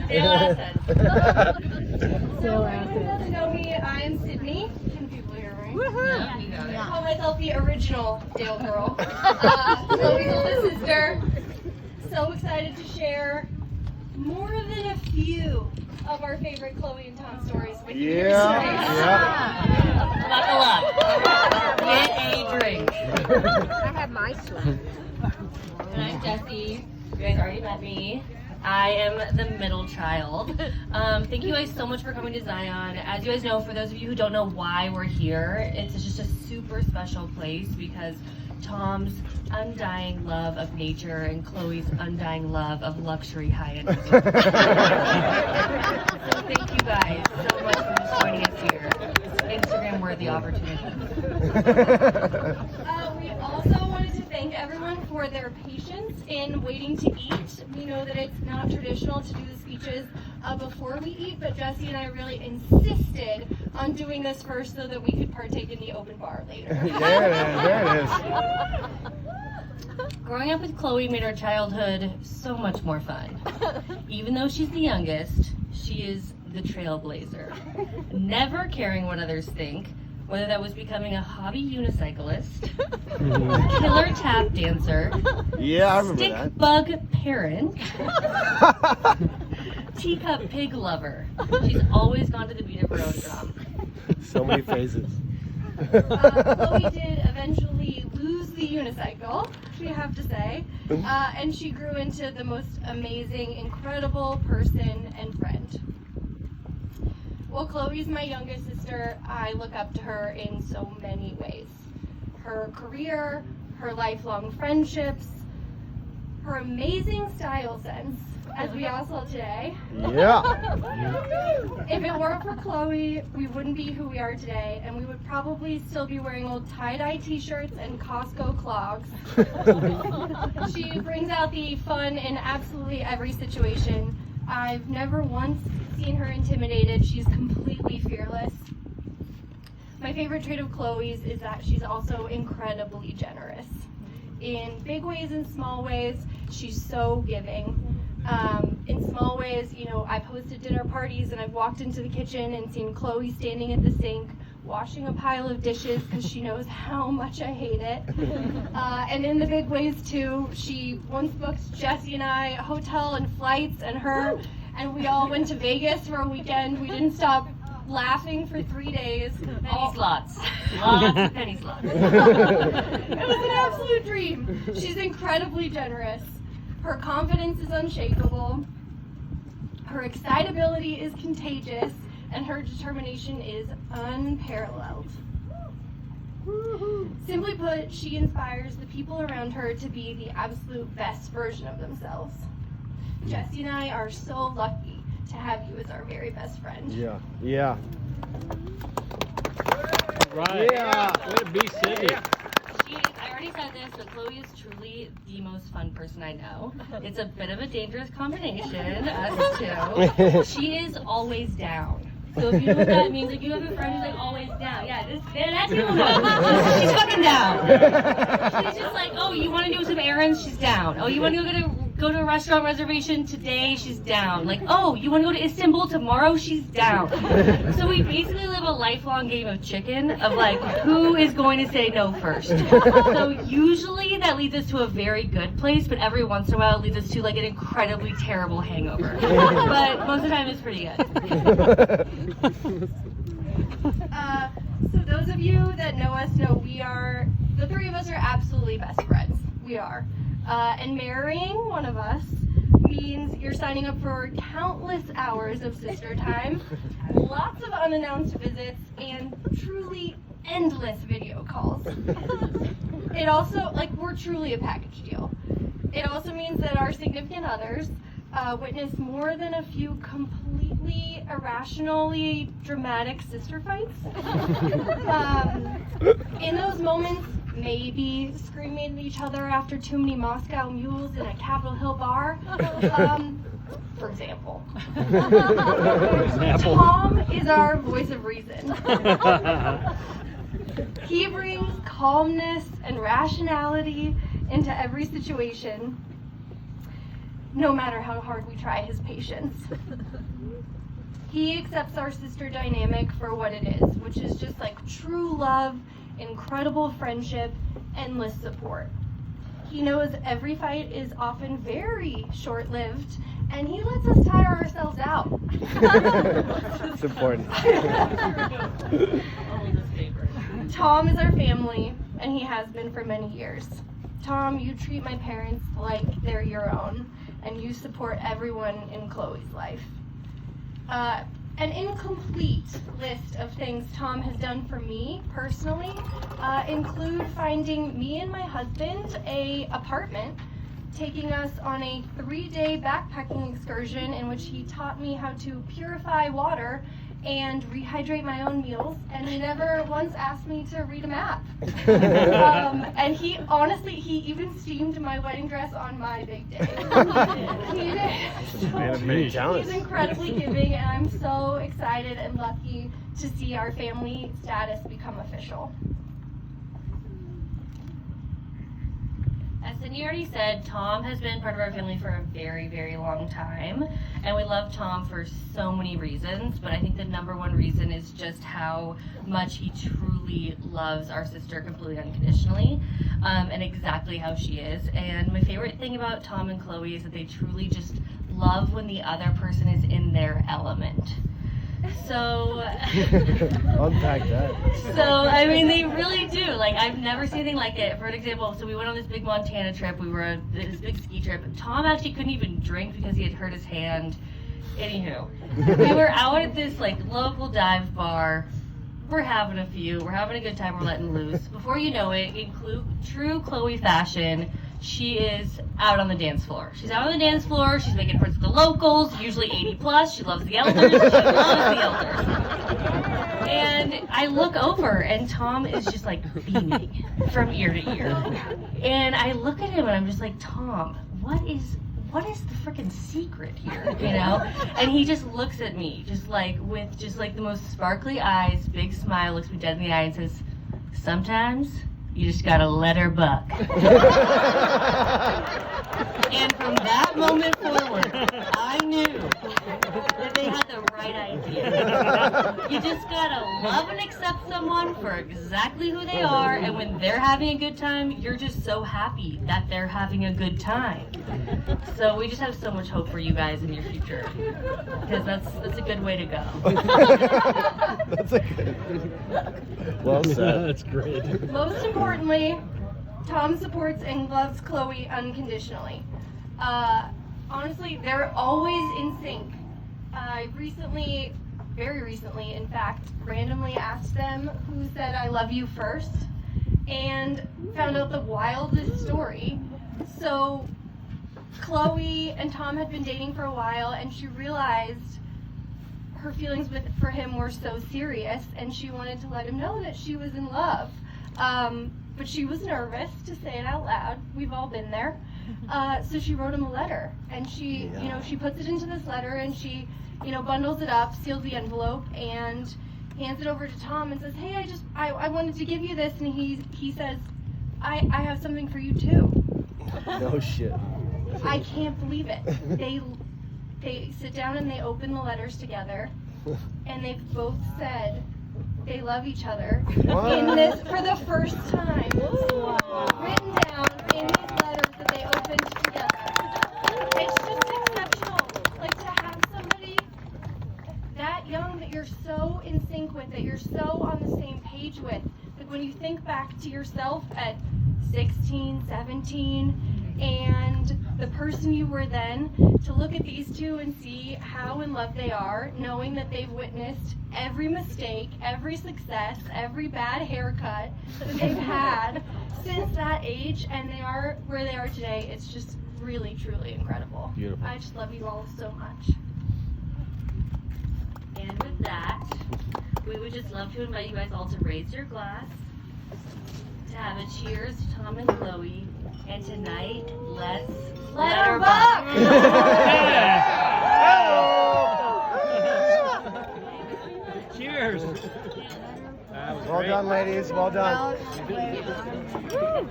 Dale-Elliott. So everyone doesn't know me, I'm Sydney. Can people hear me? Yeah, you got it. I call myself the original Dale girl. Chloe's older sister. So excited to share more than a few of our favorite Chloe and Tom stories with you. Buckle up. Get a drink. I have my story. And I'm Jessi. You guys already met me. I am the middle child. Thank you guys so much for coming to Zion. As you guys know, for those of you who don't know why we're here, it's just a super special place because Tom's undying love of nature and Chloe's undying love of luxury high-end music. So thank you guys so much for just joining us here. Instagram-worthy opportunity. We also wanted to thank everyone for their patience in waiting to eat. We know that it's not traditional to do the speeches before we eat, but Jessi and I really insisted on doing this first so that we could partake in the open bar later. There it is. Growing up with Chloe made our childhood so much more fun. Even though she's the youngest, she is the trailblazer. Never caring what others think, whether that was becoming a hobby unicyclist, killer tap dancer, Yeah, I remember stick that. bug parent, teacup pig lover. She's always gone to the beat of her own drum. So many phases. Chloe did eventually lose the unicycle, we have to say, and she grew into the most amazing, incredible person and friend. Well, Chloe's my youngest sister. I look up to her in so many ways. Her career, her lifelong friendships, her amazing style sense, as we all saw today. Yeah. If it weren't for Chloe, we wouldn't be who we are today, and we would probably still be wearing old tie-dye t-shirts and Costco clogs. She brings out the fun in absolutely every situation. I've never once seen her intimidated. She's completely fearless. My favorite trait of Chloe's is that she's also incredibly generous. In big ways and small ways, she's so giving. In small ways, you know, I've hosted dinner parties and I've walked into the kitchen and seen Chloe standing at the sink washing a pile of dishes because she knows how much I hate it. And in the big ways too, she once booked Jessi and I a hotel and flights and we all went to Vegas for a weekend. We didn't stop laughing for 3 days. Penny slots. Lots of penny slots. It was an absolute dream. She's incredibly generous. Her confidence is unshakable. Her excitability is contagious. And her determination is unparalleled. Simply put, she inspires the people around her to be the absolute best version of themselves. Jessi and I are so lucky to have you as our very best friend. Yeah. Yeah. Right. Yeah. Way to be Sydney. I already said this, but Chloe is truly the most fun person I know. It's a bit of a dangerous combination, us two. She is always down. So if you know what that means, like you have a friend who's like always down. Yeah, that's who she's fucking down. She's just like, oh, you want to do some errands? She's down. Oh, you want to go to a restaurant reservation today? She's down. Like, oh, you want to go to Istanbul tomorrow? She's down. So we basically live a lifelong game of chicken of like, who is going to say no first? So usually that leads us to a very good place, but every once in a while it leads us to like an incredibly terrible hangover. But most of the time it's pretty good. So those of you that know us know the three of us are absolutely best friends. We are. And marrying one of us means you're signing up for countless hours of sister time, lots of unannounced visits, and truly endless video calls. It also, we're truly a package deal. It also means that our significant others witness more than a few completely irrationally dramatic sister fights. In those moments, maybe screaming at each other after too many Moscow mules in a Capitol Hill bar, for example. Tom is our voice of reason. He brings calmness and rationality into every situation. no matter how hard we try his patience. He accepts our sister dynamic for what it is, which is just like true love, incredible friendship, endless support. He knows every fight is often very short-lived, and he lets us tire ourselves out. It's important. Tom is our family, and he has been for many years. Tom, you treat my parents like they're your own, and you support everyone in Chloe's life. An incomplete list of things Tom has done for me personally include finding me and my husband a apartment, taking us on a 3-day backpacking excursion in which he taught me how to purify water and rehydrate my own meals, and he never once asked me to read a map. And he even steamed my wedding dress on my big day. He did. Man of many talents. He's incredibly giving, and I'm so excited and lucky to see our family status become official. As Sydney already said, Tom has been part of our family for a very, very long time, and we love Tom for so many reasons, but I think the number one reason is just how much he truly loves our sister completely unconditionally, and exactly how she is. And my favorite thing about Tom and Chloe is that they truly just love when the other person is in their element. So, Unpack that. so I mean, they really do. Like, I've never seen anything like it. For an example, so we went on this big Montana trip. We were on this big ski trip. Tom actually couldn't even drink because he had hurt his hand. Anywho, we were out at this like local dive bar. We're having a few. We're having a good time. We're letting loose. Before you know it, in true Chloe fashion, she is out on the dance floor. She's out on the dance floor. She's making friends with the locals, usually 80 plus. She loves the elders. She loves the elders. And I look over, and Tom is just like beaming from ear to ear. And I look at him, and I'm just like, Tom, what is the freaking secret here, you know? And he just looks at me, just like with just like the most sparkly eyes, big smile, looks me dead in the eye, and says, sometimes you just gotta let her buck. And from that moment forward, I knew that they had the right idea. You just gotta love and accept someone for exactly who they are, and when they're having a good time, you're just so happy that they're having a good time. So we just have so much hope for you guys in your future, because that's a good way to go. That's a good. Well said. That's great. Most importantly, Tom supports and loves Chloe unconditionally. Honestly, they're always in sync. I very recently, in fact, randomly asked them who said I love you first, and found out the wildest story. So Chloe and Tom had been dating for a while, and she realized her feelings for him were so serious, and she wanted to let him know that she was in love. But she was nervous to say it out loud. We've all been there. So she wrote him a letter, and she puts it into this letter, and she, bundles it up, seals the envelope, and hands it over to Tom and says, hey, I wanted to give you this. And he says, I have something for you too. No shit. I can't believe it. They sit down and they open the letters together, and they've both said they love each other in this for the first time. Written down in these letters that they opened together. It's just exceptional. Like, to have somebody that young that you're so in sync with, that you're so on the same page with. Like, when you think back to yourself at 16, 17, and the person you were then, to look at these two and see how in love they are, knowing that they've witnessed every mistake, every success, every bad haircut that they've had since that age, and they are where they are today. It's just really, truly incredible. Beautiful. I just love you all so much. And with that, we would just love to invite you guys all to raise your glass, to have a cheers to Tom and Chloe, and tonight, let's let her buck! Cheers. That was Well great. done, ladies. Well done. Well,